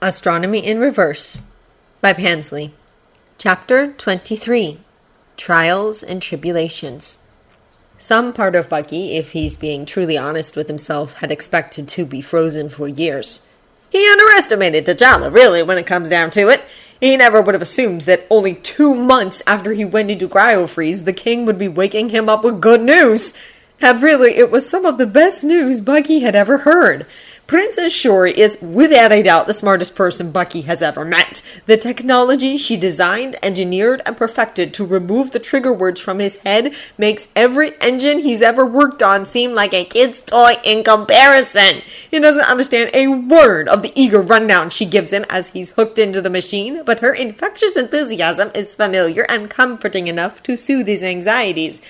Astronomy in Reverse by Pansley. Chapter 23. Trials and Tribulations. Some part of Bucky, if he's being truly honest with himself, had expected to be frozen for years. He underestimated T'Challa, really, when it comes down to it. He never would have assumed that only 2 months after he went into cryo-freeze, the king would be waking him up with good news. And really, it was some of the best news Bucky had ever heard. Princess Shuri is, without a doubt, the smartest person Bucky has ever met. The technology she designed, engineered, and perfected to remove the trigger words from his head makes every engine he's ever worked on seem like a kid's toy in comparison. He doesn't understand a word of the eager rundown she gives him as he's hooked into the machine, but her infectious enthusiasm is familiar and comforting enough to soothe his anxieties.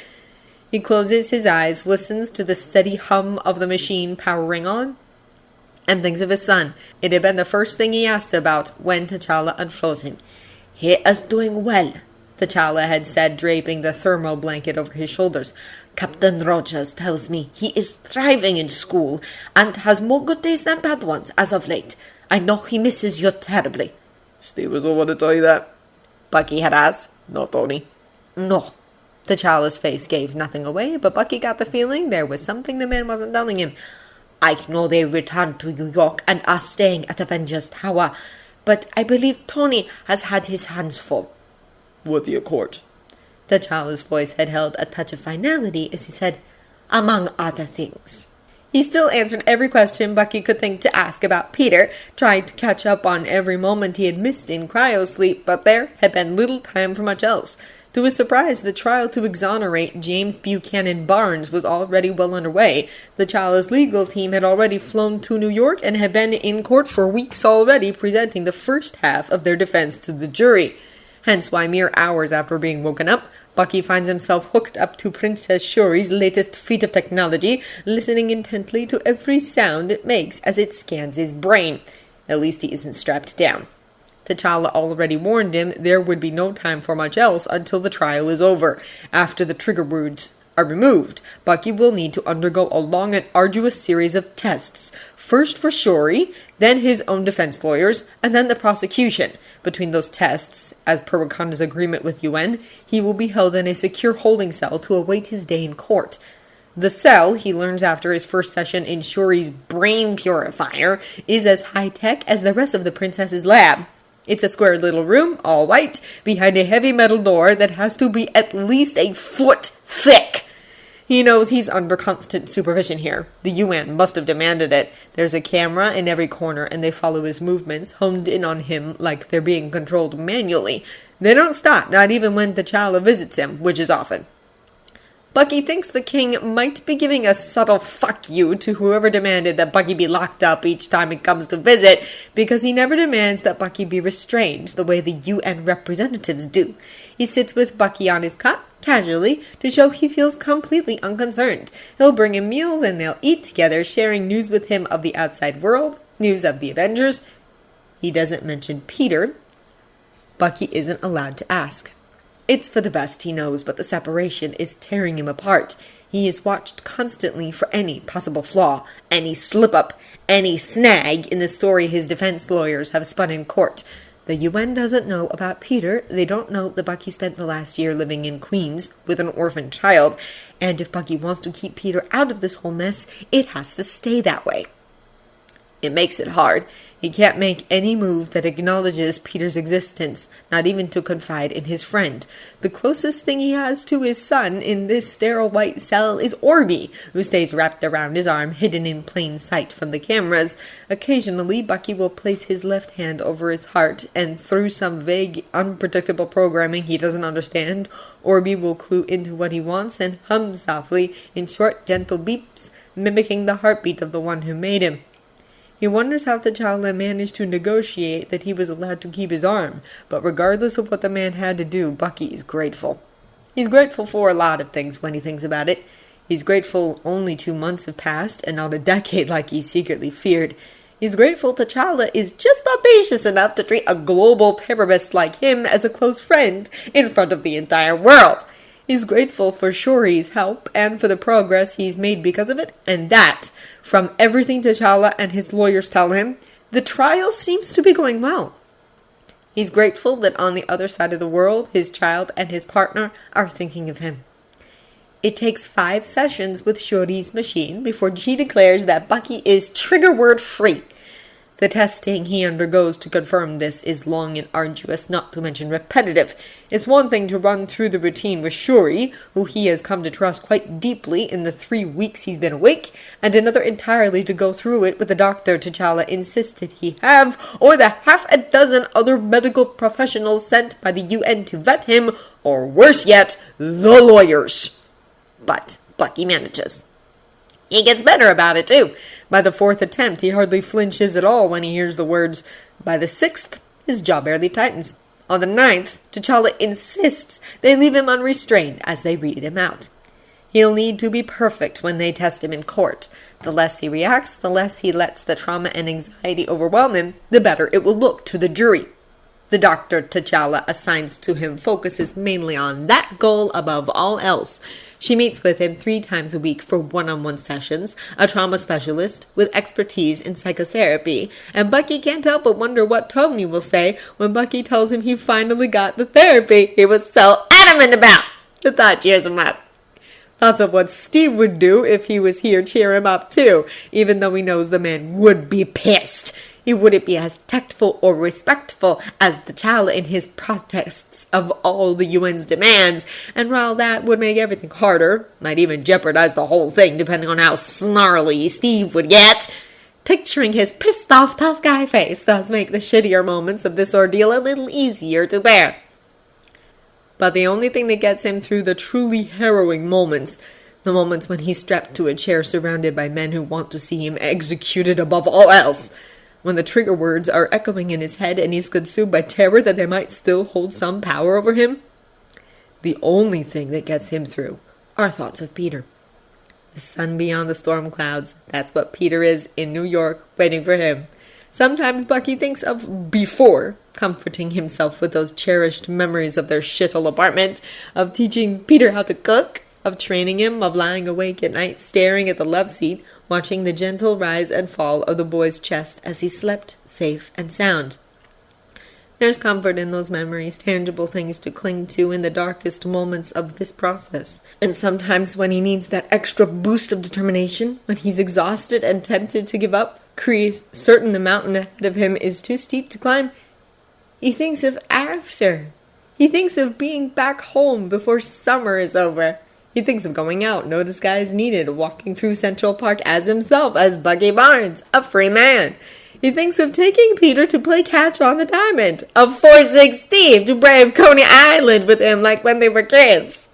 He closes his eyes, listens to the steady hum of the machine powering on, and thinks of his son. It had been the first thing he asked about when T'Challa unfroze him. "He is doing well," T'Challa had said, draping the thermal blanket over his shoulders. "Captain Rogers tells me he is thriving in school and has more good days than bad ones as of late. I know he misses you terribly." "Steve was over to tell you that?" Bucky had asked. "No, Tony." "No." T'Challa's face gave nothing away, but Bucky got the feeling there was something the man wasn't telling him. "I know they returned to New York and are staying at Avengers Tower, but I believe Tony has had his hands full." "With the Accord." T'Challa's voice had held a touch of finality as he said, "among other things." He still answered every question Bucky could think to ask about Peter, tried to catch up on every moment he had missed in cryo-sleep, but there had been little time for much else. To his surprise, the trial to exonerate James Buchanan Barnes was already well underway. T'Challa's legal team had already flown to New York and had been in court for weeks already, presenting the first half of their defense to the jury. Hence why mere hours after being woken up, Bucky finds himself hooked up to Princess Shuri's latest feat of technology, listening intently to every sound it makes as it scans his brain. At least he isn't strapped down. T'Challa already warned him there would be no time for much else until the trial is over. After the trigger words are removed, Bucky will need to undergo a long and arduous series of tests. First for Shuri, then his own defense lawyers, and then the prosecution. Between those tests, as per Wakanda's agreement with UN, he will be held in a secure holding cell to await his day in court. The cell, he learns after his first session in Shuri's brain purifier, is as high-tech as the rest of the princess's lab. It's a square little room, all white, behind a heavy metal door that has to be at least a foot thick. He knows he's under constant supervision here. The UN must have demanded it. There's a camera in every corner, and they follow his movements, honed in on him like they're being controlled manually. They don't stop, not even when T'Challa visits him, which is often. Bucky thinks the king might be giving a subtle fuck you to whoever demanded that Bucky be locked up each time he comes to visit, because he never demands that Bucky be restrained the way the UN representatives do. He sits with Bucky on his cot, casually, to show he feels completely unconcerned. He'll bring him meals and they'll eat together, sharing news with him of the outside world, news of the Avengers. He doesn't mention Peter. Bucky isn't allowed to ask. It's for the best, he knows, but the separation is tearing him apart. He is watched constantly for any possible flaw, any slip-up, any snag in the story his defense lawyers have spun in court. The UN doesn't know about Peter. They don't know that Bucky spent the last year living in Queens with an orphan child. And if Bucky wants to keep Peter out of this whole mess, it has to stay that way. It makes it hard. He can't make any move that acknowledges Peter's existence, not even to confide in his friend. The closest thing he has to his son in this sterile white cell is Orby, who stays wrapped around his arm, hidden in plain sight from the cameras. Occasionally, Bucky will place his left hand over his heart, and through some vague, unpredictable programming he doesn't understand, Orby will clue into what he wants and hum softly in short, gentle beeps, mimicking the heartbeat of the one who made him. He wonders how T'Challa managed to negotiate that he was allowed to keep his arm, but regardless of what the man had to do, Bucky is grateful. He's grateful for a lot of things when he thinks about it. He's grateful only 2 months have passed, and not a decade like he secretly feared. He's grateful T'Challa is just audacious enough to treat a global terrorist like him as a close friend in front of the entire world. He's grateful for Shuri's help and for the progress he's made because of it, and that, from everything T'Challa and his lawyers tell him, The trial seems to be going well. He's grateful that on the other side of the world, his child and his partner are thinking of him. It takes 5 sessions with Shuri's machine before she declares that Bucky is trigger word free. The testing he undergoes to confirm this is long and arduous, not to mention repetitive. It's one thing to run through the routine with Shuri, who he has come to trust quite deeply in the 3 weeks he's been awake, and another entirely to go through it with the doctor T'Challa insisted he have, or the half a dozen other medical professionals sent by the UN to vet him, or worse yet, the lawyers. But Bucky manages. He gets better about it, too. By the 4th attempt, he hardly flinches at all when he hears the words. By the 6th, his jaw barely tightens. On the 9th, T'Challa insists they leave him unrestrained as they read him out. He'll need to be perfect when they test him in court. The less he reacts, the less he lets the trauma and anxiety overwhelm him, the better it will look to the jury. The doctor T'Challa assigns to him focuses mainly on that goal above all else. She meets with him 3 times a week for one-on-one sessions, a trauma specialist with expertise in psychotherapy, and Bucky can't help but wonder what Tony will say when Bucky tells him he finally got the therapy he was so adamant about. The thought cheers him up. Thoughts of what Steve would do if he was here cheer him up too, even though he knows the man would be pissed. He wouldn't be as tactful or respectful as T'Challa in his protests of all the UN's demands, and while that would make everything harder, might even jeopardize the whole thing depending on how snarly Steve would get, picturing his pissed-off tough guy face does make the shittier moments of this ordeal a little easier to bear. But the only thing that gets him through the truly harrowing moments, the moments when he's strapped to a chair surrounded by men who want to see him executed above all else, when the trigger words are echoing in his head and he's consumed by terror that they might still hold some power over him. The only thing that gets him through are thoughts of Peter. The sun beyond the storm clouds, that's what Peter is in New York, waiting for him. Sometimes Bucky thinks of before, comforting himself with those cherished memories of their shithole apartment, of teaching Peter how to cook, of training him, of lying awake at night, staring at the love seat, watching the gentle rise and fall of the boy's chest as he slept safe and sound. There's comfort in those memories, tangible things to cling to in the darkest moments of this process. And sometimes when he needs that extra boost of determination, when he's exhausted and tempted to give up, certain the mountain ahead of him is too steep to climb, he thinks of after. He thinks of being back home before summer is over. He thinks of going out, no disguise needed, walking through Central Park as himself, as Bucky Barnes, a free man. He thinks of taking Peter to play catch on the diamond, of forcing Steve to brave Coney Island with him like when they were kids.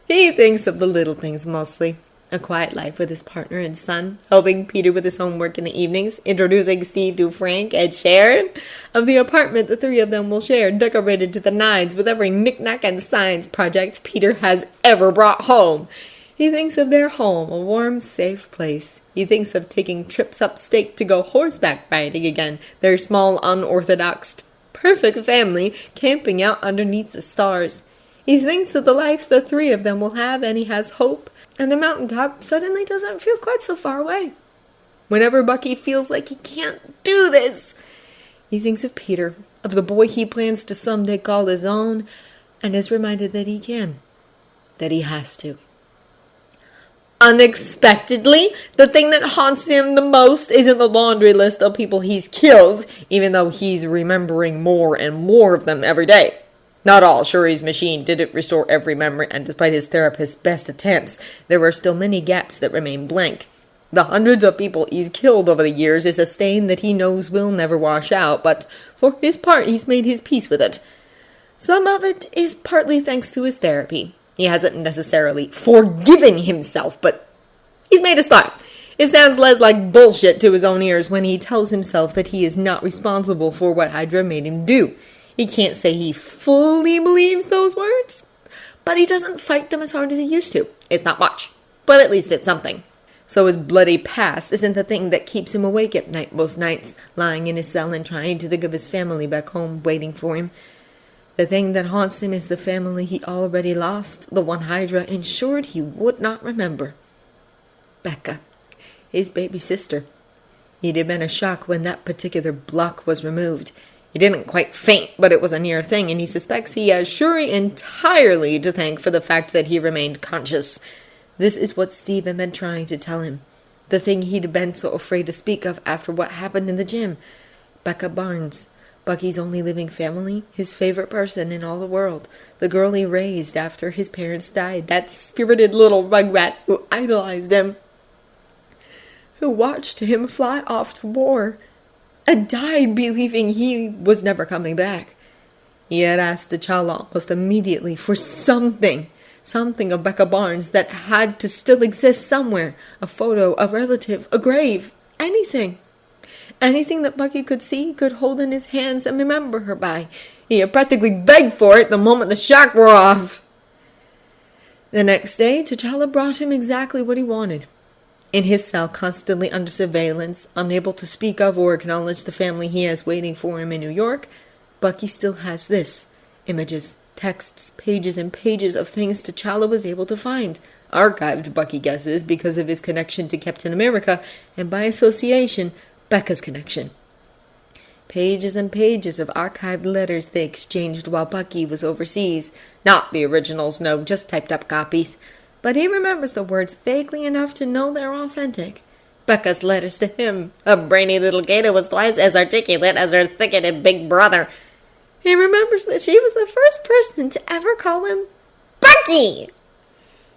He thinks of the little things mostly. A quiet life with his partner and son, helping Peter with his homework in the evenings, introducing Steve to Frank and Sharon, of the apartment the 3 of them will share, decorated to the nines with every knick-knack and science project Peter has ever brought home. He thinks of their home, a warm, safe place. He thinks of taking trips upstate to go horseback riding again, their small, unorthodox, perfect family camping out underneath the stars. He thinks of the lives the 3 of them will have, and he has hope. And the mountaintop suddenly doesn't feel quite so far away. Whenever Bucky feels like he can't do this, he thinks of Peter, of the boy he plans to someday call his own, and is reminded that he can, that he has to. Unexpectedly, the thing that haunts him the most isn't the laundry list of people he's killed, even though he's remembering more and more of them every day. Not all. Shuri's machine didn't restore every memory, and despite his therapist's best attempts, there are still many gaps that remain blank. The hundreds of people he's killed over the years is a stain that he knows will never wash out, but for his part, he's made his peace with it. Some of it is partly thanks to his therapy. He hasn't necessarily forgiven himself, but he's made a start. It sounds less like bullshit to his own ears when he tells himself that he is not responsible for what Hydra made him do. He can't say he fully believes those words, but he doesn't fight them as hard as he used to. It's not much, but at least it's something. So his bloody past isn't the thing that keeps him awake at night most nights, lying in his cell and trying to think of his family back home waiting for him. The thing that haunts him is the family he already lost, the one Hydra ensured he would not remember. Becca, his baby sister. He'd have been a shock when that particular block was removed. He didn't quite faint, but it was a near thing, and he suspects he has Shuri entirely to thank for the fact that he remained conscious. This is what Steve had been trying to tell him. The thing he'd been so afraid to speak of after what happened in the gym. Bucky Barnes, Bucky's only living family, his favorite person in all the world, the girl he raised after his parents died, that spirited little rugrat who idolized him, who watched him fly off to war, and died believing he was never coming back. He had asked T'Challa almost immediately for something of Bucky Barnes that had to still exist somewhere, a photo, a relative, a grave, anything. Anything that Bucky could see, could hold in his hands and remember her by. He had practically begged for it the moment the shock wore off. The next day, T'Challa brought him exactly what he wanted. In his cell, constantly under surveillance, unable to speak of or acknowledge the family he has waiting for him in New York, Bucky still has this: images, texts, pages and pages of things T'Challa was able to find. Archived, Bucky guesses, because of his connection to Captain America, and by association, Becca's connection. Pages and pages of archived letters they exchanged while Bucky was overseas. Not the originals, no, just typed up copies. But he remembers the words vaguely enough to know they're authentic. Becca's letters to him. A brainy little gator was twice as articulate as her thick-headed big brother. He remembers that she was the first person to ever call him Bucky!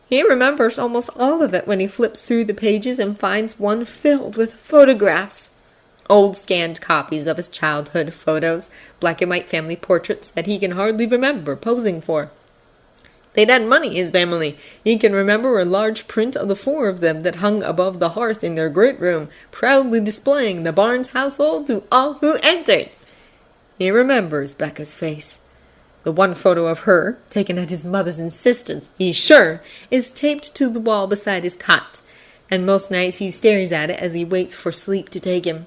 He remembers almost all of it when he flips through the pages and finds one filled with photographs. Old scanned copies of his childhood photos, black and white family portraits that he can hardly remember posing for. They'd had money, his family. He can remember a large print of the four of them that hung above the hearth in their great room, proudly displaying the Barnes household to all who entered. He remembers Becca's face. The one photo of her, taken at his mother's insistence, he's sure, is taped to the wall beside his cot, and most nights he stares at it as he waits for sleep to take him.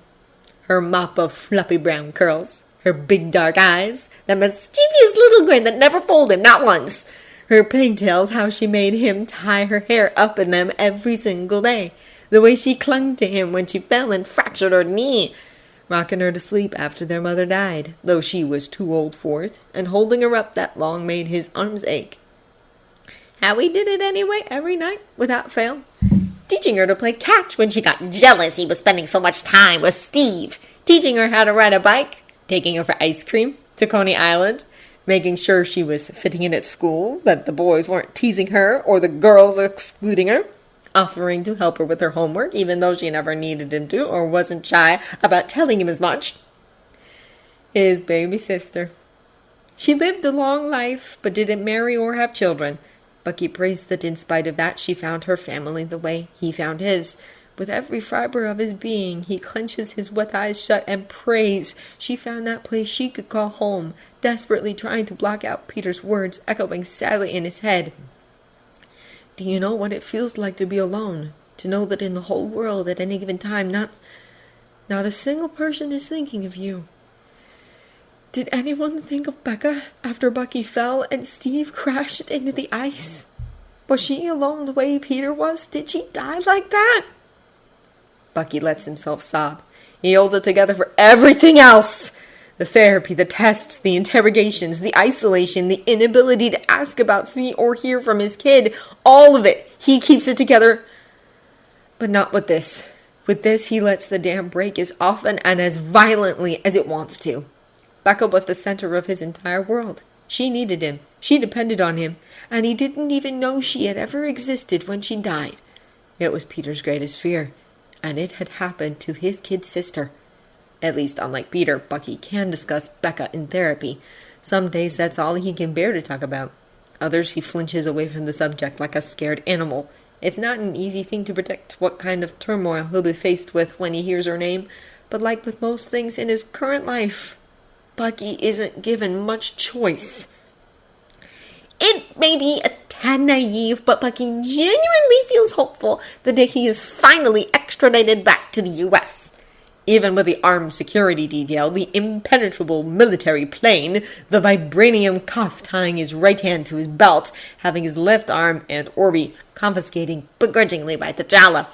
Her mop of fluffy brown curls, her big dark eyes, that mischievous little grin that never fooled him, not once. Her pigtails, how she made him tie her hair up in them every single day. The way she clung to him when she fell and fractured her knee. Rocking her to sleep after their mother died, though she was too old for it, and holding her up that long made his arms ache. How he did it anyway, every night, without fail. Teaching her to play catch when she got jealous he was spending so much time with Steve. Teaching her how to ride a bike. Taking her for ice cream to Coney Island. Making sure she was fitting in at school, that the boys weren't teasing her or the girls excluding her. Offering to help her with her homework, even though she never needed him to or wasn't shy about telling him as much. His baby sister. She lived a long life, but didn't marry or have children. Bucky praised that in spite of that, she found her family the way he found his. With every fiber of his being, he clenches his wet eyes shut and prays she found that place she could call home, desperately trying to block out Peter's words echoing sadly in his head. Do you know what it feels like to be alone? To know that in the whole world at any given time, not a single person is thinking of you. Did anyone think of Becca after Bucky fell and Steve crashed into the ice? Was she alone the way Peter was? Did she die like that? Bucky lets himself sob. He holds it together for everything else. The therapy, the tests, the interrogations, the isolation, the inability to ask about, see, or hear from his kid. All of it. He keeps it together. But not with this. With this, he lets the dam break as often and as violently as it wants to. Becca was the center of his entire world. She needed him. She depended on him. And he didn't even know she had ever existed when she died. It was Peter's greatest fear. And it had happened to his kid sister. At least, unlike Peter, Bucky can discuss Becca in therapy. Some days that's all he can bear to talk about. Others he flinches away from the subject like a scared animal. It's not an easy thing to predict what kind of turmoil he'll be faced with when he hears her name, but like with most things in his current life, Bucky isn't given much choice. It may be a tad naive, but Bucky genuinely feels hopeful the day he is finally extradited back to the U.S. Even with the armed security detail, the impenetrable military plane, the vibranium cuff tying his right hand to his belt, having his left arm and orby confiscated begrudgingly by T'Challa.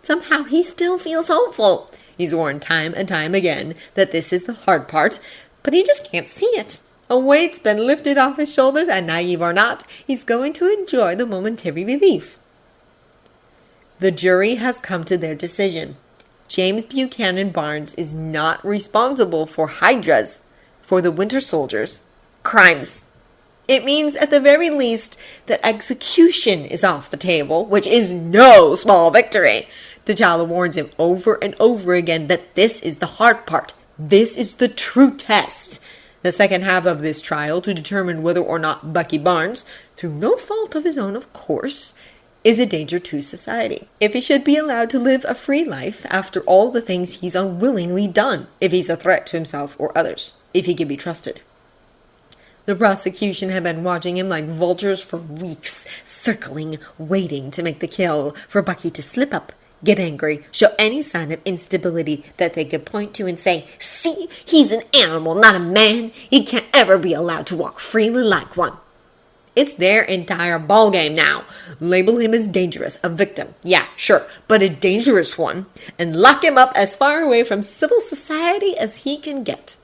Somehow he still feels hopeful. He's warned time and time again that this is the hard part, but he just can't see it. A weight's been lifted off his shoulders, and naive or not, he's going to enjoy the momentary relief. The jury has come to their decision. James Buchanan Barnes is not responsible for Hydra's, for the Winter Soldiers, crimes. It means, at the very least, that execution is off the table, which is no small victory. T'Challa warns him over and over again that this is the hard part. This is the true test. The second half of this trial, to determine whether or not Bucky Barnes, through no fault of his own, of course, is a danger to society. If he should be allowed to live a free life after all the things he's unwillingly done. If he's a threat to himself or others. If he can be trusted. The prosecution had been watching him like vultures for weeks, circling, waiting to make the kill, for Bucky to slip up, get angry, show any sign of instability that they could point to and say, "See, he's an animal, not a man. He can't ever be allowed to walk freely like one." It's their entire ballgame now. Label him as dangerous, a victim. Yeah, sure, but a dangerous one. And lock him up as far away from civil society as he can get.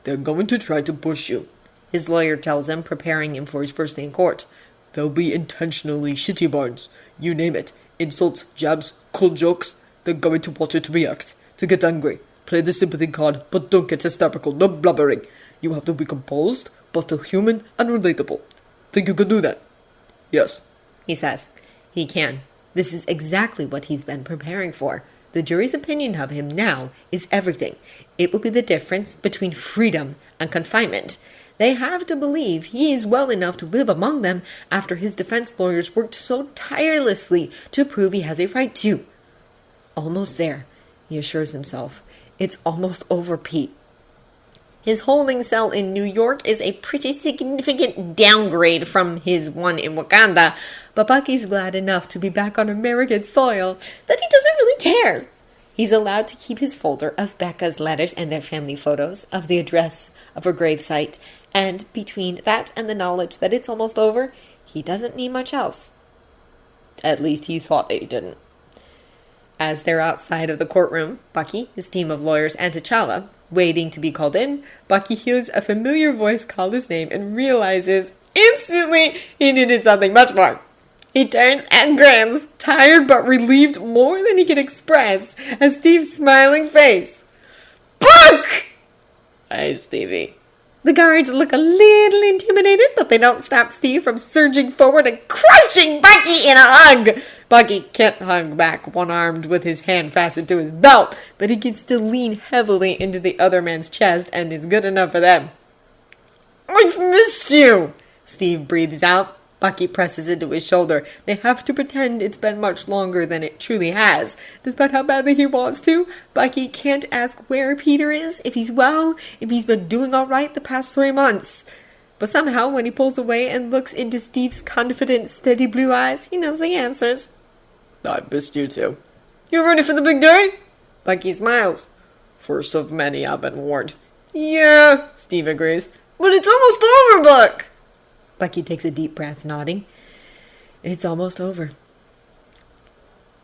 They're going to try to push you, his lawyer tells him, preparing him for his first day in court. They'll be intentionally shitty, Barnes. You name it. Insults, jabs, cool jokes. They're going to want you to react, to get angry. Play the sympathy card, but don't get hysterical. No blubbering. You have to be composed, but still human and relatable. Think you can do that? Yes, he says. He can. This is exactly what he's been preparing for. The jury's opinion of him now is everything. It will be the difference between freedom and confinement. They have to believe he is well enough to live among them after his defense lawyers worked so tirelessly to prove he has a right to. Almost there, he assures himself. It's almost over, Pete. His holding cell in New York is a pretty significant downgrade from his one in Wakanda, but Bucky's glad enough to be back on American soil that he doesn't really care. He's allowed to keep his folder of Becca's letters and their family photos, of the address of her gravesite, and between that and the knowledge that it's almost over, he doesn't need much else. At least he thought he didn't. As they're outside of the courtroom, Bucky, his team of lawyers, and T'Challa, waiting to be called in, Bucky hears a familiar voice call his name and realizes instantly he needed something much more. He turns and grins, tired but relieved more than he can express, at Steve's smiling face. Buck! Hey, Stevie. The guards look a little intimidated, but they don't stop Steve from surging forward and crushing Bucky in a hug. Bucky can't hug back, one-armed with his hand fastened to his belt, but he can still lean heavily into the other man's chest, and it's good enough for them. "I've missed you," Steve breathes out. Bucky presses into his shoulder. They have to pretend it's been much longer than it truly has. Despite how badly he wants to, Bucky can't ask where Peter is, if he's well, if he's been doing all right the past 3 months. But somehow, when he pulls away and looks into Steve's confident, steady blue eyes, he knows the answers. I missed you too. You ready for the big day? Bucky smiles. First of many, I've been warned. Yeah, Steve agrees. But it's almost over, Buck. Bucky takes a deep breath, nodding. It's almost over.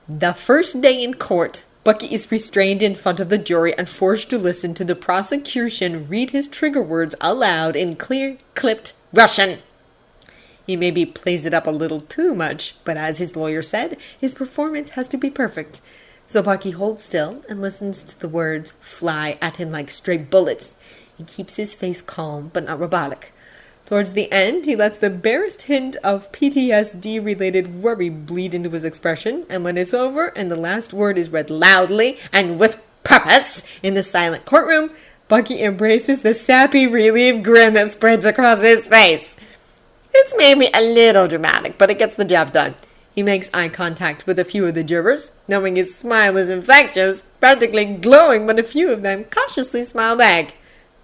The first day in court, Bucky is restrained in front of the jury and forced to listen to the prosecution read his trigger words aloud in clear, clipped Russian. He maybe plays it up a little too much, but as his lawyer said, his performance has to be perfect. So Bucky holds still and listens to the words fly at him like stray bullets. He keeps his face calm, but not robotic. Towards the end, he lets the barest hint of PTSD-related worry bleed into his expression, and when it's over and the last word is read loudly and with purpose in the silent courtroom, Bucky embraces the sappy, relieved grin that spreads across his face. It's maybe a little dramatic, but it gets the job done. He makes eye contact with a few of the jurors, knowing his smile is infectious, practically glowing when a few of them cautiously smile back.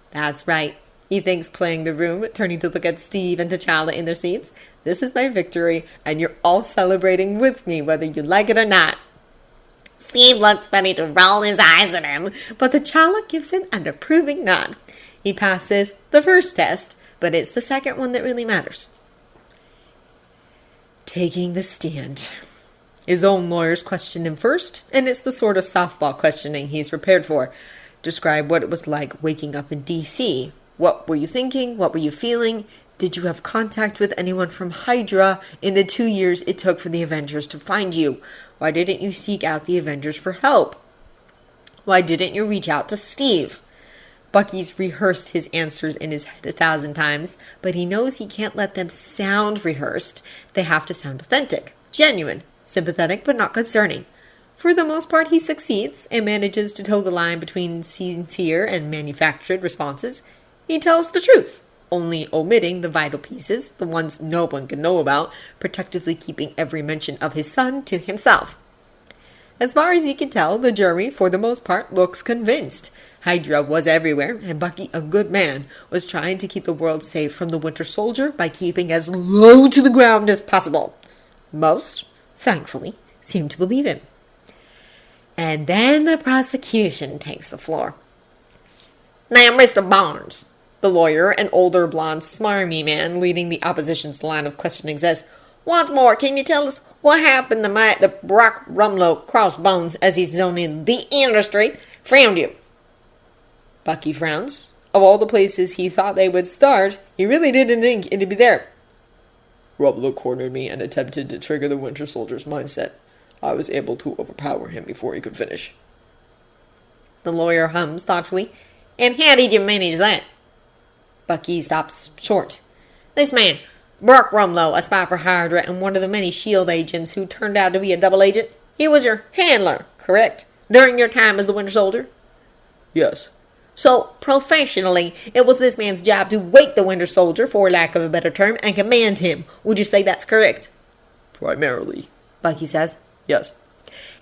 That's right. He thinks, playing the room, turning to look at Steve and T'Challa in their seats. This is my victory, and you're all celebrating with me, whether you like it or not. Steve looks ready to roll his eyes at him, but T'Challa gives him an approving nod. He passes the first test, but it's the second one that really matters. Taking the stand. His own lawyers question him first, and it's the sort of softball questioning he's prepared for. Describe what it was like waking up in D.C. What were you thinking? What were you feeling? Did you have contact with anyone from Hydra in the 2 years it took for the Avengers to find you? Why didn't you seek out the Avengers for help? Why didn't you reach out to Steve? Bucky's rehearsed his answers in his head 1,000 times, but he knows he can't let them sound rehearsed. They have to sound authentic, genuine, sympathetic, but not concerning. For the most part, he succeeds and manages to toe the line between sincere and manufactured responses. He tells the truth, only omitting the vital pieces, the ones no one can know about, protectively keeping every mention of his son to himself. As far as he can tell, the jury, for the most part, looks convinced. Hydra was everywhere, and Bucky, a good man, was trying to keep the world safe from the Winter Soldier by keeping as low to the ground as possible. Most, thankfully, seem to believe him. And then the prosecution takes the floor. Now, Mr. Barnes, the lawyer, an older, blonde, smarmy man leading the opposition's line of questioning, says, once more, can you tell us what happened the night that Brock Rumlow Crossbones, as he's known in the industry, found you? Bucky frowns. Of all the places he thought they would start, he really didn't think it'd be there. Rumlow cornered me and attempted to trigger the Winter Soldier's mindset. I was able to overpower him before he could finish. The lawyer hums thoughtfully. And how did you manage that? Bucky stops short. This man, Brock Rumlow, a spy for Hydra and one of the many S.H.I.E.L.D. agents who turned out to be a double agent, he was your handler, correct? During your time as the Winter Soldier? Yes. So, professionally, it was this man's job to wake the Winter Soldier, for lack of a better term, and command him. Would you say that's correct? Primarily. Bucky says. Yes.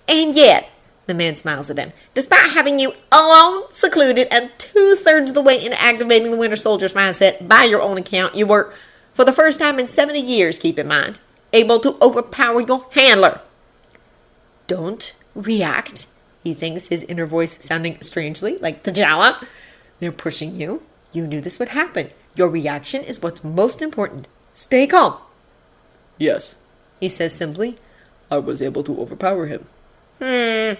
And yet, the man smiles at him, despite having you alone, secluded, and 2/3 of the way into activating the Winter Soldier's mindset by your own account, you were, for the first time in 70 years, keep in mind, able to overpower your handler. Don't react. He thinks, his inner voice sounding strangely like T'Challa. They're pushing you. You knew this would happen. Your reaction is what's most important. Stay calm. Yes, he says simply. I was able to overpower him. The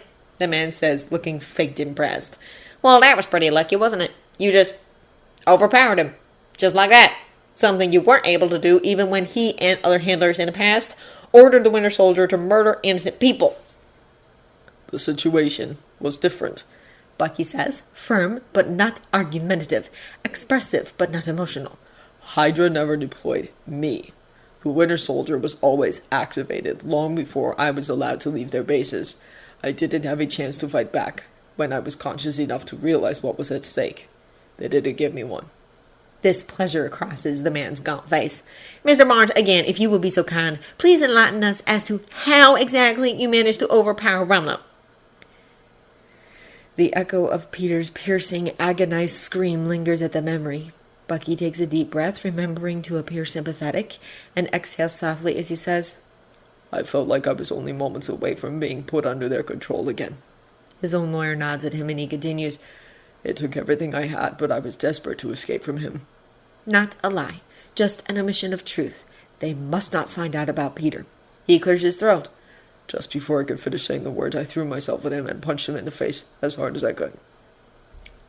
man says, looking faked impressed. Well, that was pretty lucky, wasn't it? You just overpowered him. Just like that. Something you weren't able to do even when he and other handlers in the past ordered the Winter Soldier to murder innocent people. The situation was different, Bucky says, firm but not argumentative, expressive but not emotional. Hydra never deployed me. The Winter Soldier was always activated long before I was allowed to leave their bases. I didn't have a chance to fight back when I was conscious enough to realize what was at stake. They didn't give me one. Displeasure crosses the man's gaunt face. Mr. Barnes, again, if you would be so kind, please enlighten us as to how exactly you managed to overpower Rumlow. The echo of Peter's piercing, agonized scream lingers at the memory. Bucky takes a deep breath, remembering to appear sympathetic, and exhales softly as he says, I felt like I was only moments away from being put under their control again. His own lawyer nods at him and he continues, It took everything I had, but I was desperate to escape from him. Not a lie, just an omission of truth. They must not find out about Peter. He clears his throat. Just before I could finish saying the words, I threw myself at him and punched him in the face as hard as I could.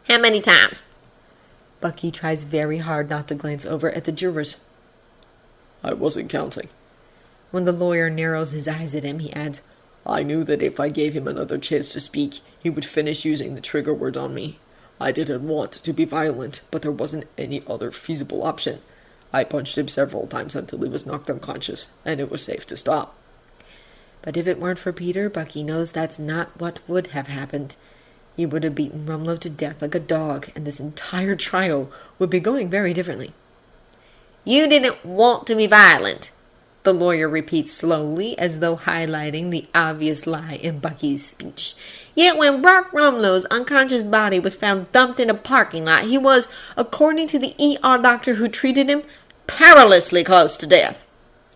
How many times? Bucky tries very hard not to glance over at the jurors. I wasn't counting. When the lawyer narrows his eyes at him, he adds, I knew that if I gave him another chance to speak, he would finish using the trigger word on me. I didn't want to be violent, but there wasn't any other feasible option. I punched him several times until he was knocked unconscious, and it was safe to stop. But if it weren't for Peter, Bucky knows that's not what would have happened. He would have beaten Rumlow to death like a dog, and this entire trial would be going very differently. You didn't want to be violent, the lawyer repeats slowly, as though highlighting the obvious lie in Bucky's speech. Yet when Brock Rumlow's unconscious body was found dumped in a parking lot, he was, according to the ER doctor who treated him, perilously close to death.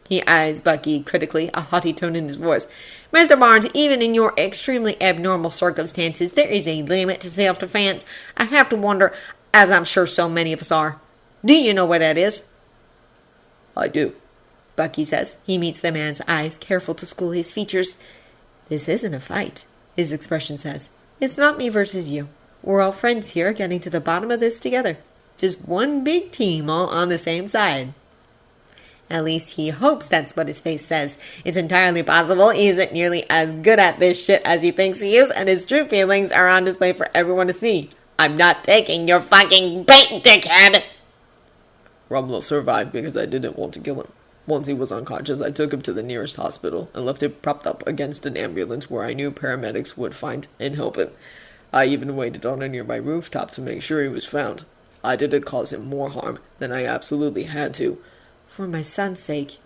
He eyes Bucky critically, a haughty tone in his voice. Mr. Barnes, even in your extremely abnormal circumstances, there is a limit to self-defense. I have to wonder, as I'm sure so many of us are, do you know what that is? I do. Bucky says. He meets the man's eyes, careful to school his features. This isn't a fight, his expression says. It's not me versus you. We're all friends here, getting to the bottom of this together. Just one big team, all on the same side. At least he hopes that's what his face says. It's entirely possible he isn't nearly as good at this shit as he thinks he is, and his true feelings are on display for everyone to see. I'm not taking your fucking bait, dickhead! Rumlow survived because I didn't want to kill him. Once he was unconscious, I took him to the nearest hospital and left him propped up against an ambulance where I knew paramedics would find and help him. I even waited on a nearby rooftop to make sure he was found. I didn't cause him more harm than I absolutely had to. For my son's sake.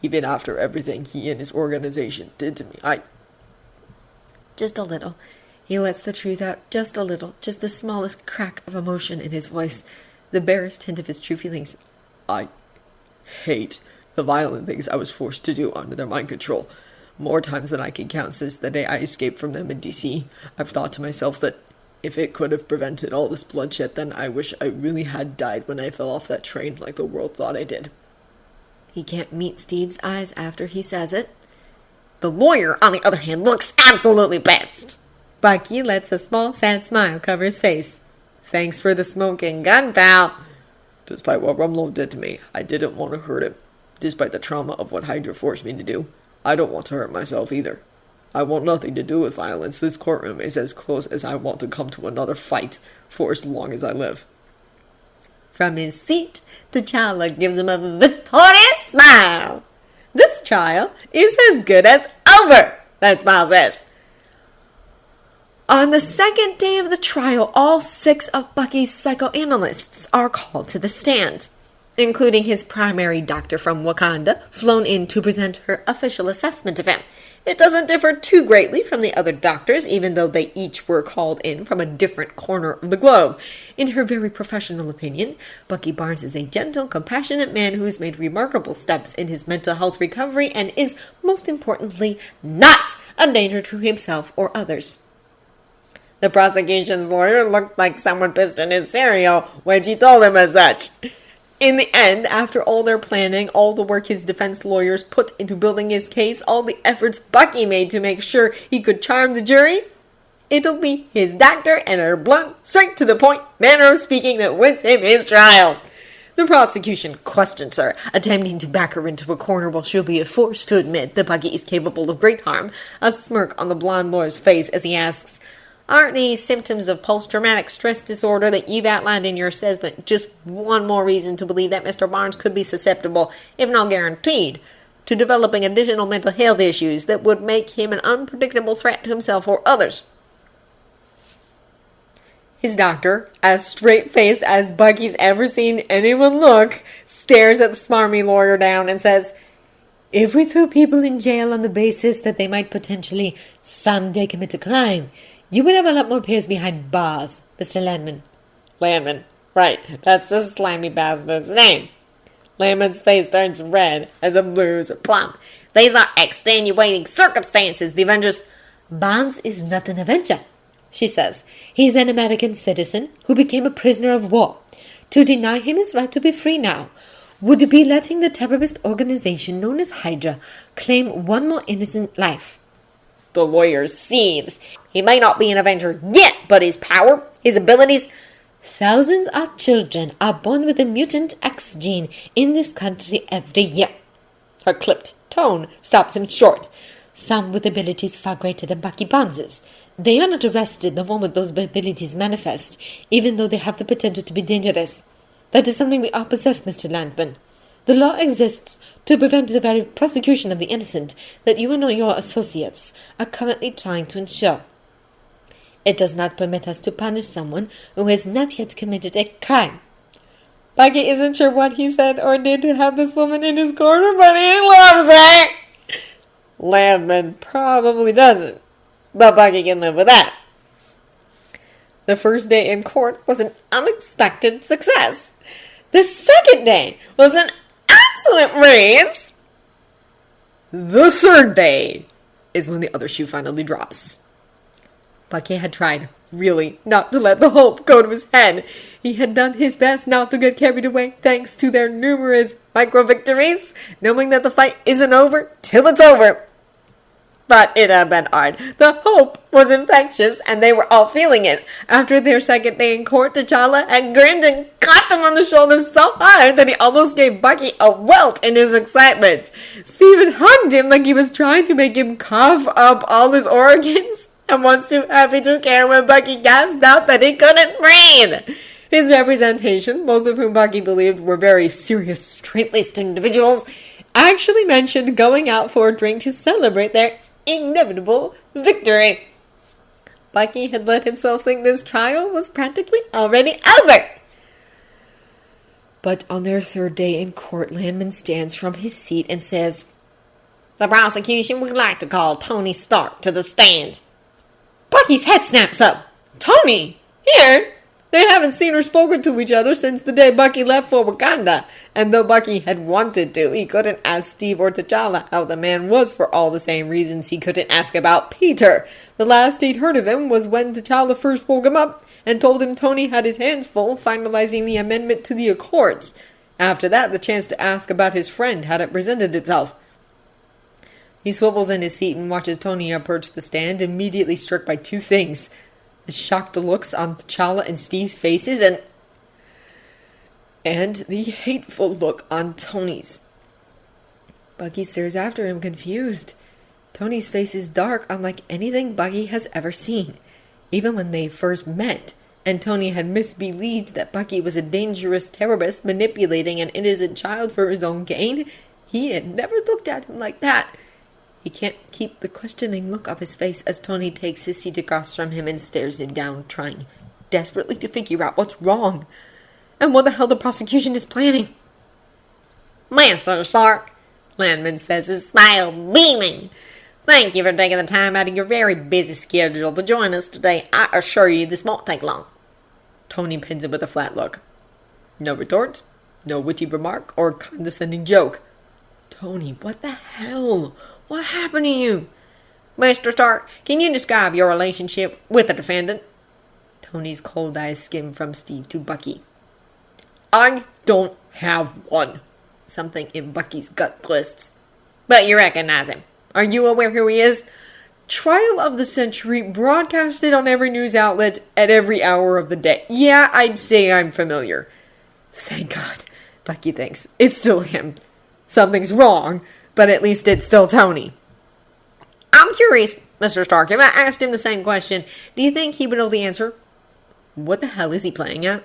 Even after everything he and his organization did to me, Just a little. He lets the truth out just a little, just the smallest crack of emotion in his voice, the barest hint of his true feelings. I hate the violent things I was forced to do under their mind control. More times than I can count since the day I escaped from them in DC, I've thought to myself that if it could have prevented all this bloodshed, then I wish I really had died when I fell off that train like the world thought I did. He can't meet Steve's eyes after he says it. The lawyer, on the other hand, looks absolutely best. Bucky lets a small, sad smile cover his face. Thanks for the smoking gun, pal. Despite what Rumlow did to me, I didn't want to hurt him. Despite the trauma of what Hydra forced me to do, I don't want to hurt myself either. I want nothing to do with violence. This courtroom is as close as I want to come to another fight for as long as I live. From his seat, T'Challa gives him a victorious smile. This trial is as good as over, that smile says. On the second day of the trial, all 6 of Bucky's psychoanalysts are called to the stand, including his primary doctor from Wakanda, flown in to present her official assessment of him. It doesn't differ too greatly from the other doctors, even though they each were called in from a different corner of the globe. In her very professional opinion, Bucky Barnes is a gentle, compassionate man who's made remarkable steps in his mental health recovery and is, most importantly, not a danger to himself or others. The prosecution's lawyer looked like someone pissed in his cereal when she told him as such. In the end, after all their planning, all the work his defense lawyers put into building his case, all the efforts Bucky made to make sure he could charm the jury, it'll be his doctor and her blunt, straight-to-the-point manner of speaking that wins him his trial. The prosecution questions her, attempting to back her into a corner while she'll be forced to admit that Bucky is capable of great harm, a smirk on the blonde lawyer's face as he asks, aren't these symptoms of post-traumatic stress disorder that you've outlined in your assessment just one more reason to believe that Mr. Barnes could be susceptible, if not guaranteed, to developing additional mental health issues that would make him an unpredictable threat to himself or others? His doctor, as straight-faced as Bucky's ever seen anyone look, stares at the smarmy lawyer down and says, if we threw people in jail on the basis that they might potentially someday commit a crime, you would have a lot more peers behind bars, Mr. Landman. Landman. Right, that's the slimy bastard's name. Landman's face turns red as a blues are plump. These are extenuating circumstances. The Avengers... Barnes is not an Avenger, she says. He's an American citizen who became a prisoner of war. To deny him his right to be free now would be letting the terrorist organization known as Hydra claim one more innocent life. The lawyer seethes. He may not be an Avenger yet, but his power, his abilities... Thousands of children are born with the mutant X gene in this country every year. Her clipped tone stops him short. Some with abilities far greater than Bucky Barnes's. They are not arrested the moment those abilities manifest, even though they have the potential to be dangerous. That is something we all possess, Mr. Landman. The law exists to prevent the very prosecution of the innocent that you and your associates are currently trying to ensure. It does not permit us to punish someone who has not yet committed a crime. Bucky isn't sure what he said or did to have this woman in his corner, but he loves her. Landman probably doesn't, but Bucky can live with that. The first day in court was an unexpected success. The second day was an excellent race. The third day is when the other shoe finally drops. Bucky had tried really not to let the hope go to his head. He had done his best not to get carried away thanks to their numerous micro-victories, knowing that the fight isn't over till it's over. But it had been hard. The hope was infectious, and they were all feeling it. After their second day in court, T'Challa had grinned and caught them on the shoulder so hard that he almost gave Bucky a welt in his excitement. Steven hugged him like he was trying to make him cough up all his organs, and was too happy to care when Bucky gasped out that he couldn't breathe. His representation, most of whom Bucky believed were very serious, straight-laced individuals, actually mentioned going out for a drink to celebrate their inevitable victory. Bucky had let himself think this trial was practically already over. But on their third day in court, Landman stands from his seat and says, "The prosecution would like to call Tony Stark to the stand." Bucky's head snaps up. Tony? Here? They haven't seen or spoken to each other since the day Bucky left for Wakanda, and though Bucky had wanted to, he couldn't ask Steve or T'Challa how the man was for all the same reasons he couldn't ask about Peter. The last he'd heard of him was when T'Challa first woke him up and told him Tony had his hands full finalizing the amendment to the Accords. After that, the chance to ask about his friend hadn't presented itself. He swivels in his seat and watches Tony approach the stand, immediately struck by two things: the shocked looks on T'Challa and Steve's faces, and the hateful look on Tony's. Bucky stares after him, confused. Tony's face is dark, unlike anything Bucky has ever seen. Even when they first met, and Tony had misbelieved that Bucky was a dangerous terrorist manipulating an innocent child for his own gain, he had never looked at him like that. He can't keep the questioning look off his face as Tony takes his seat across from him and stares him down, trying desperately to figure out what's wrong and what the hell the prosecution is planning. "Master Stark," Landman says, his smile beaming, "thank you for taking the time out of your very busy schedule to join us today. I assure you this won't take long." Tony pins him with a flat look. No retort, no witty remark or condescending joke. Tony, what the hell? What happened to you? "Mr. Stark, can you describe your relationship with the defendant?" Tony's cold eyes skim from Steve to Bucky. "I don't have one." Something in Bucky's gut twists. "But you recognize him. Are you aware who he is?" "Trial of the century, broadcasted on every news outlet at every hour of the day. Yeah, I'd say I'm familiar." Thank God, Bucky thinks. It's still him. Something's wrong, but at least it's still Tony. "I'm curious, Mr. Stark, if I asked him the same question, do you think he would know the answer?" What the hell is he playing at?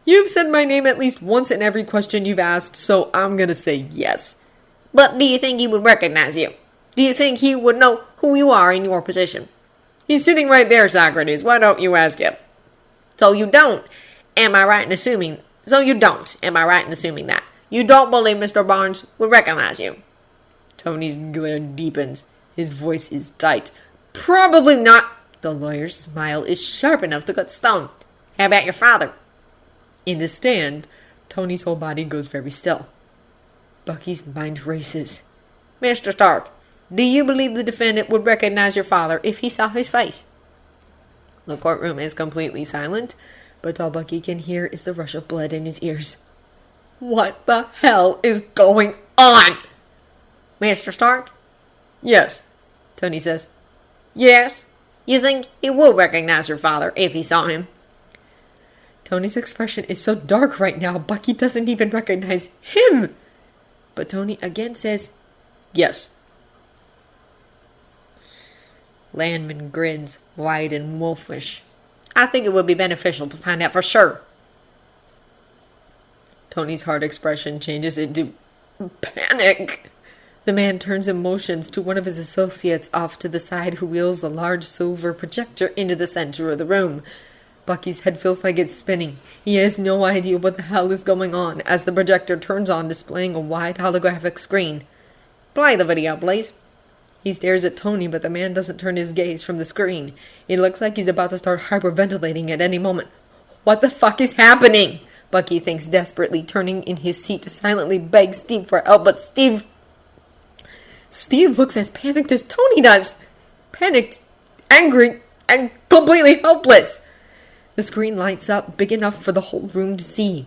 "You've said my name at least once in every question you've asked, so I'm gonna say yes." "But do you think he would recognize you? Do you think he would know who you are in your position?" "He's sitting right there, Socrates. Why don't you ask him?" So you don't. Am I right in assuming that? You don't believe Mr. Barnes would recognize you?" Tony's glare deepens. His voice is tight. "Probably not." The lawyer's smile is sharp enough to cut stone. "How about your father?" In the stand, Tony's whole body goes very still. Bucky's mind races. "Mr. Stark, do you believe the defendant would recognize your father if he saw his face?" The courtroom is completely silent, but all Bucky can hear is the rush of blood in his ears. What the hell is going on? "Mr. Stark?" "Yes," Tony says. "Yes? You think he would recognize your father if he saw him?" Tony's expression is so dark right now, Bucky doesn't even recognize him. But Tony again says, "Yes." Landman grins, wide and wolfish. "I think it would be beneficial to find out for sure." Tony's hard expression changes into panic. The man turns emotions to one of his associates off to the side who wheels a large silver projector into the center of the room. Bucky's head feels like it's spinning. He has no idea what the hell is going on as the projector turns on, displaying a wide holographic screen. "Play the video, please." He stares at Tony, but the man doesn't turn his gaze from the screen. It looks like he's about to start hyperventilating at any moment. What the fuck is happening? Bucky thinks desperately, turning in his seat to silently beg Steve for help, but Steve looks as panicked as Tony does. Panicked, angry, and completely helpless. The screen lights up big enough for the whole room to see.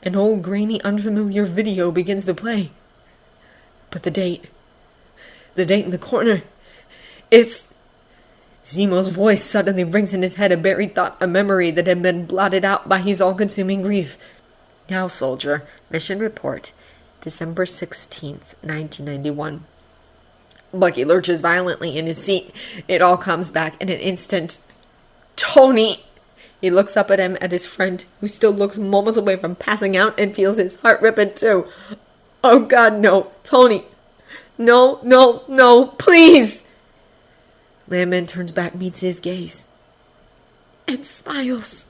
An old, grainy, unfamiliar video begins to play. But the date in the corner, it's... Zemo's voice suddenly rings in his head, a buried thought, a memory that had been blotted out by his all-consuming grief. Now, soldier, mission report, December 16th, 1991. Bucky lurches violently in his seat. It all comes back in an instant. Tony! He looks up at him, at his friend, who still looks moments away from passing out, and feels his heart rip in two. Oh God, no. Tony! No, no, no, please! Landman turns back, meets his gaze, and smiles.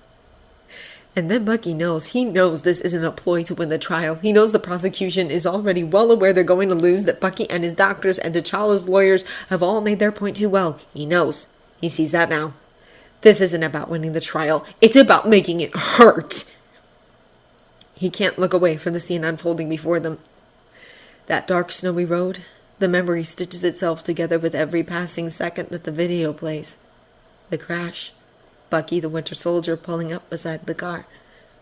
And then Bucky knows. He knows this isn't a ploy to win the trial. He knows the prosecution is already well aware they're going to lose, that Bucky and his doctors and T'Challa's lawyers have all made their point too well. He knows. He sees that now. This isn't about winning the trial. It's about making it hurt. He can't look away from the scene unfolding before them. That dark, snowy road, the memory stitches itself together with every passing second that the video plays. The crash. Bucky, the Winter Soldier, pulling up beside the car.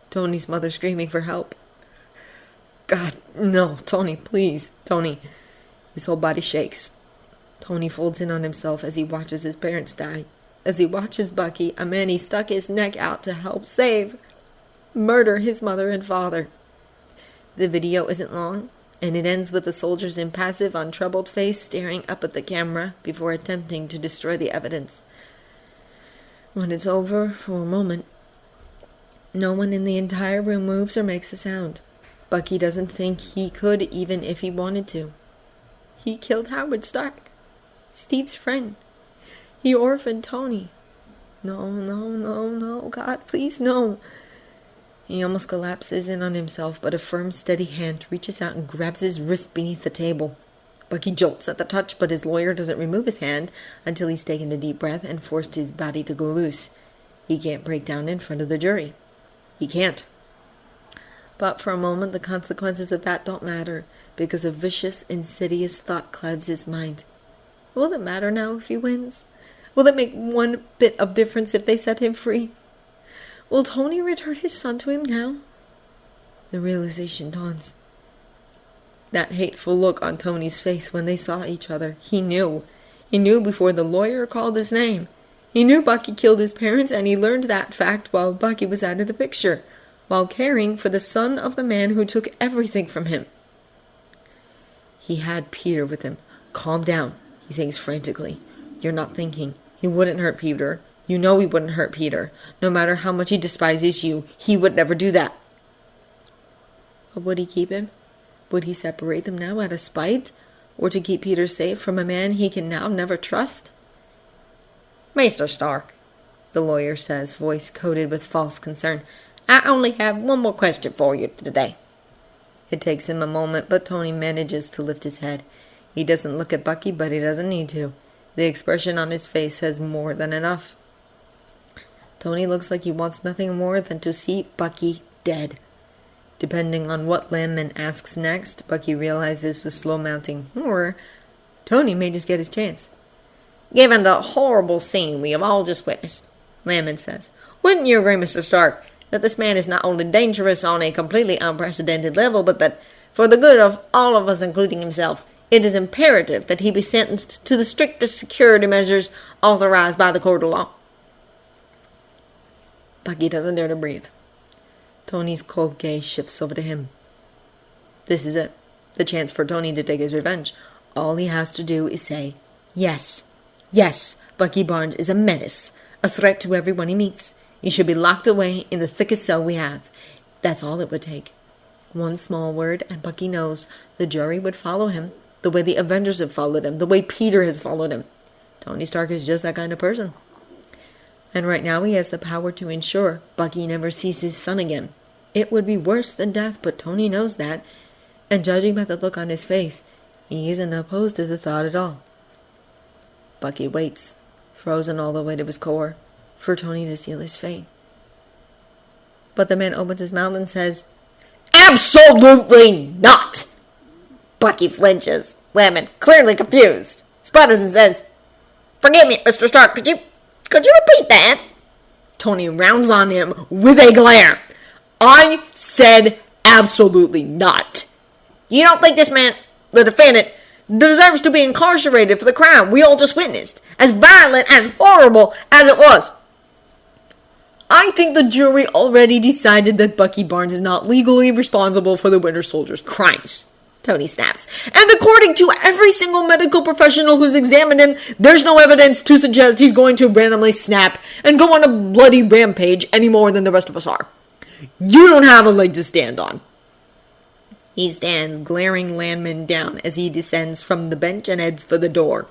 Tony's mother screaming for help. God, no, Tony, please, Tony. His whole body shakes. Tony folds in on himself as he watches his parents die. As he watches Bucky, a man he stuck his neck out to help save, murder his mother and father. The video isn't long, and it ends with the soldier's impassive, untroubled face staring up at the camera before attempting to destroy the evidence. When it's over, for a moment, no one in the entire room moves or makes a sound. Bucky doesn't think he could, even if he wanted to. He killed Howard Stark, Steve's friend. He orphaned Tony. No, no, no, no, God, please, no. He almost collapses in on himself, but a firm, steady hand reaches out and grabs his wrist beneath the table. Bucky jolts at the touch, but his lawyer doesn't remove his hand until he's taken a deep breath and forced his body to go loose. He can't break down in front of the jury. He can't. But for a moment, the consequences of that don't matter, because a vicious, insidious thought clouds his mind. Will it matter now if he wins? Will it make one bit of difference if they set him free? Will Tony return his son to him now? The realization dawns. That hateful look on Tony's face when they saw each other. He knew. He knew before the lawyer called his name. He knew Bucky killed his parents, and he learned that fact while Bucky was out of the picture, while caring for the son of the man who took everything from him. He had Peter with him. Calm down, he thinks frantically. You're not thinking. He wouldn't hurt Peter. You know he wouldn't hurt Peter. No matter how much he despises you, he would never do that. But would he keep him? Would he separate them now out of spite? Or to keep Peter safe from a man he can now never trust? Mr. Stark, the lawyer says, voice coated with false concern, I only have one more question for you today. It takes him a moment, but Tony manages to lift his head. He doesn't look at Bucky, but he doesn't need to. The expression on his face says more than enough. Tony looks like he wants nothing more than to see Bucky dead. Depending on what Landman asks next, Bucky realizes with slow-mounting horror, Tony may just get his chance. Given the horrible scene we have all just witnessed, Landman says, wouldn't you agree, Mr. Stark, that this man is not only dangerous on a completely unprecedented level, but that, for the good of all of us, including himself, it is imperative that he be sentenced to the strictest security measures authorized by the court of law? Bucky doesn't dare to breathe. Tony's cold gaze shifts over to him. This is it. The chance for Tony to take his revenge. All he has to do is say, yes, yes, Bucky Barnes is a menace, a threat to everyone he meets. He should be locked away in the thickest cell we have. That's all it would take. One small word, and Bucky knows the jury would follow him, the way the Avengers have followed him, the way Peter has followed him. Tony Stark is just that kind of person. And right now he has the power to ensure Bucky never sees his son again. It would be worse than death, but Tony knows that, and judging by the look on his face, he isn't opposed to the thought at all. Bucky waits, frozen all the way to his core, for Tony to seal his fate. But the man opens his mouth and says, Absolutely not! Bucky flinches, Lemon, clearly confused, sputters and says, Forgive me, Mr. Stark, could you Could you repeat that? Tony rounds on him with a glare. I said absolutely not. You don't think this man, the defendant, deserves to be incarcerated for the crime we all just witnessed, as violent and horrible as it was? I think the jury already decided that Bucky Barnes is not legally responsible for the Winter Soldier's crimes, Tony snaps. And according to every single medical professional who's examined him, there's no evidence to suggest he's going to randomly snap and go on a bloody rampage any more than the rest of us are. You don't have a leg to stand on. He stands glaring Landman down as he descends from the bench and heads for the door.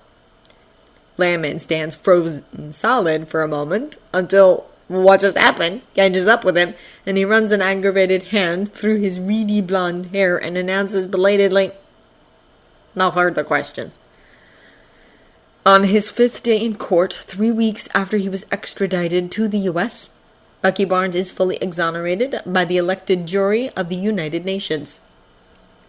Landman stands frozen solid for a moment until what just happened catches up with him, and he runs an aggravated hand through his reedy blonde hair and announces belatedly, "No further questions." On his 5th day in court, 3 weeks after he was extradited to the U.S., Bucky Barnes is fully exonerated by the elected jury of the United Nations.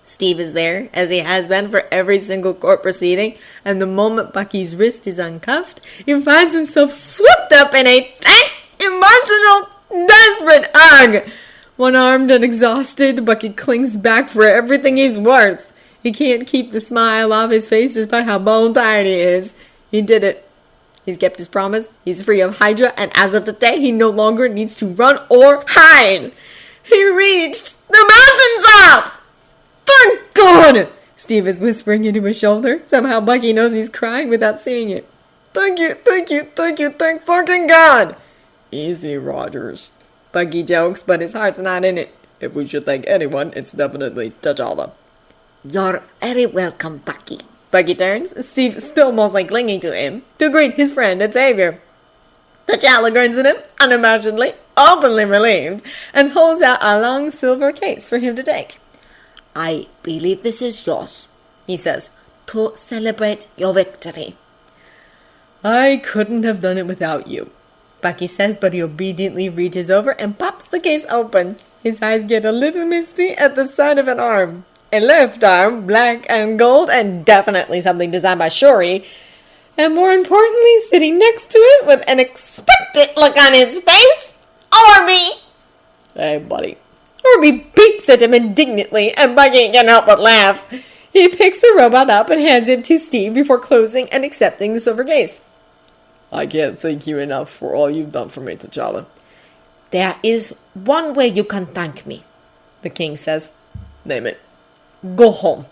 Steve is there, as he has been for every single court proceeding, and the moment Bucky's wrist is uncuffed, he finds himself swept up in a tight, emotional, desperate hug. One-armed and exhausted, Bucky clings back for everything he's worth. He can't keep the smile off his face despite how bone-tired he is. He did it. He's kept his promise. He's free of Hydra, and as of today, he no longer needs to run or hide. He reached the mountaintop! Thank God! Steve is whispering into his shoulder. Somehow Bucky knows he's crying without seeing it. Thank you, thank you, thank you, thank fucking God! Easy, Rogers. Bucky jokes, but his heart's not in it. If we should thank anyone, it's definitely T'Challa. You're very welcome, Bucky. Bucky turns, Steve still mostly clinging to him, to greet his friend and savior. T'Challa grins at him, unabashedly, openly relieved, and holds out a long silver case for him to take. I believe this is yours, he says, to celebrate your victory. I couldn't have done it without you, Bucky says, but he obediently reaches over and pops the case open. His eyes get a little misty at the sight of an arm. A left arm, black and gold, and definitely something designed by Shuri. And more importantly, sitting next to it with an expectant look on his face, Orby! Hey, buddy. Orby beeps at him indignantly, and Bucky can't help but laugh. He picks the robot up and hands it to Steve before closing and accepting the silver case. I can't thank you enough for all you've done for me, T'Challa. There is one way you can thank me, the king says. Name it. Go home.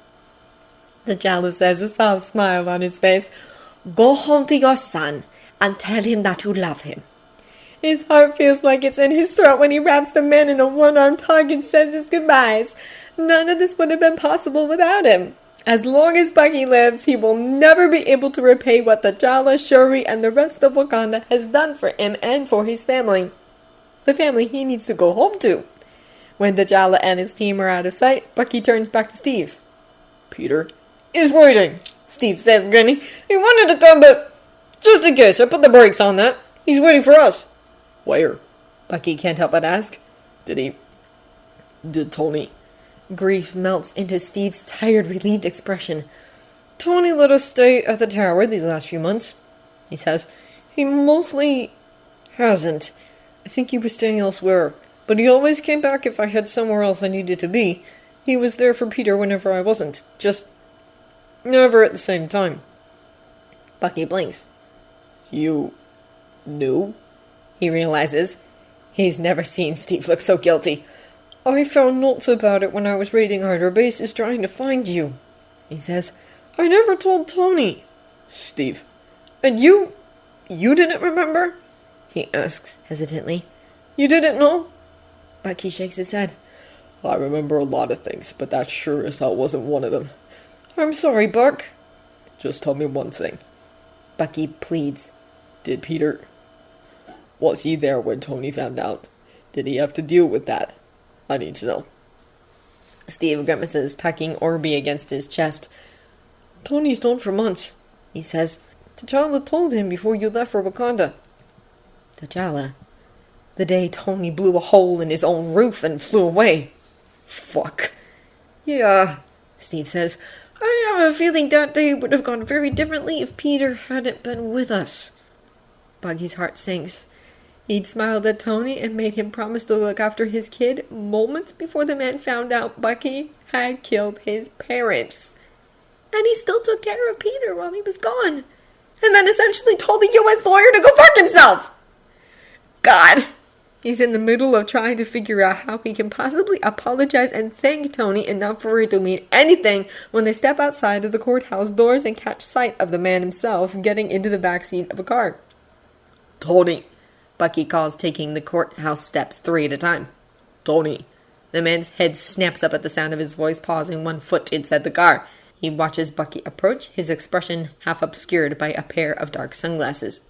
T'Challa says, a soft smile on his face. Go home to your son and tell him that you love him. His heart feels like it's in his throat when he wraps the man in a one-armed hug and says his goodbyes. None of this would have been possible without him. As long as Bucky lives, he will never be able to repay what T'Challa, Shuri, and the rest of Wakanda has done for him and for his family. The family he needs to go home to. When T'Challa and his team are out of sight, Bucky turns back to Steve. Peter? He's waiting, Steve says, grinning. He wanted to come, but just in case, I put the brakes on that. He's waiting for us. Where? Bucky can't help but ask. Did Tony? Grief melts into Steve's tired, relieved expression. Tony let us stay at the tower these last few months, he says. He mostly hasn't. I think he was staying elsewhere, but he always came back if I had somewhere else I needed to be. He was there for Peter whenever I wasn't, just never at the same time. Bucky blinks. You knew? He realizes. He's never seen Steve look so guilty. I found notes about it when I was raiding Hydra bases trying to find you, he says. I never told Tony. Steve. And you didn't remember? He asks hesitantly. You didn't know? Bucky shakes his head. I remember a lot of things, but that sure as hell wasn't one of them. I'm sorry, Buck. Just tell me one thing. Bucky pleads. Did Peter... Was he there when Tony found out? Did he have to deal with that? I need to know. Steve grimaces, tucking Orby against his chest. Tony's known for months, he says. T'Challa told him before you left for Wakanda. T'Challa? The day Tony blew a hole in his own roof and flew away. Fuck. Yeah, Steve says. I have a feeling that day would have gone very differently if Peter hadn't been with us. Buggy's heart sinks. He'd smiled at Tony and made him promise to look after his kid moments before the man found out Bucky had killed his parents. And he still took care of Peter while he was gone. And then essentially told the U.S. lawyer to go fuck himself! God! He's in the middle of trying to figure out how he can possibly apologize and thank Tony enough for it to mean anything when they step outside of the courthouse doors and catch sight of the man himself getting into the backseat of a car. Tony! Bucky calls, taking the courthouse steps 3 at a time. Tony! The man's head snaps up at the sound of his voice, pausing 1 foot inside the car. He watches Bucky approach, his expression half obscured by a pair of dark sunglasses.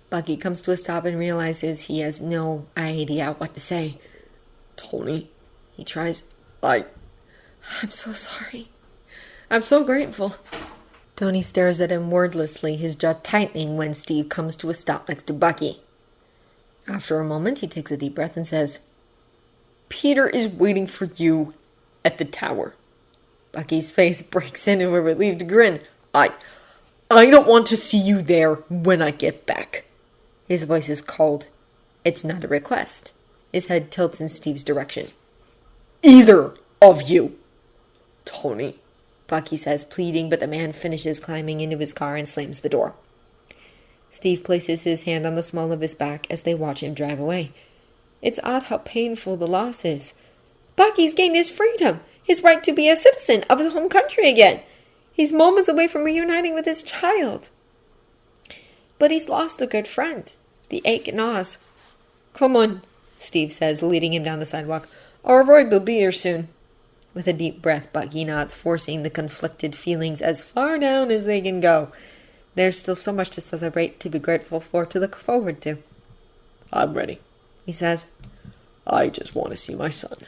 Bucky comes to a stop and realizes he has no idea what to say. Tony? He tries. I'm so sorry. I'm so grateful. Tony stares at him wordlessly, his jaw tightening when Steve comes to a stop next to Bucky. After a moment, he takes a deep breath and says, Peter is waiting for you at the tower. Bucky's face breaks into a relieved grin. I don't want to see you there when I get back. His voice is cold. It's not a request. His head tilts in Steve's direction. Either of you. Tony, Bucky says, pleading, but the man finishes climbing into his car and slams the door. Steve places his hand on the small of his back as they watch him drive away. It's odd how painful the loss is. Bucky's gained his freedom, his right to be a citizen of his home country again. He's moments away from reuniting with his child. But he's lost a good friend. The ache gnaws. Come on, Steve says, leading him down the sidewalk. Our ride will be here soon. With a deep breath, Bucky nods, forcing the conflicted feelings as far down as they can go. There's still so much to celebrate, to be grateful for, to look forward to. I'm ready, he says. I just want to see my son.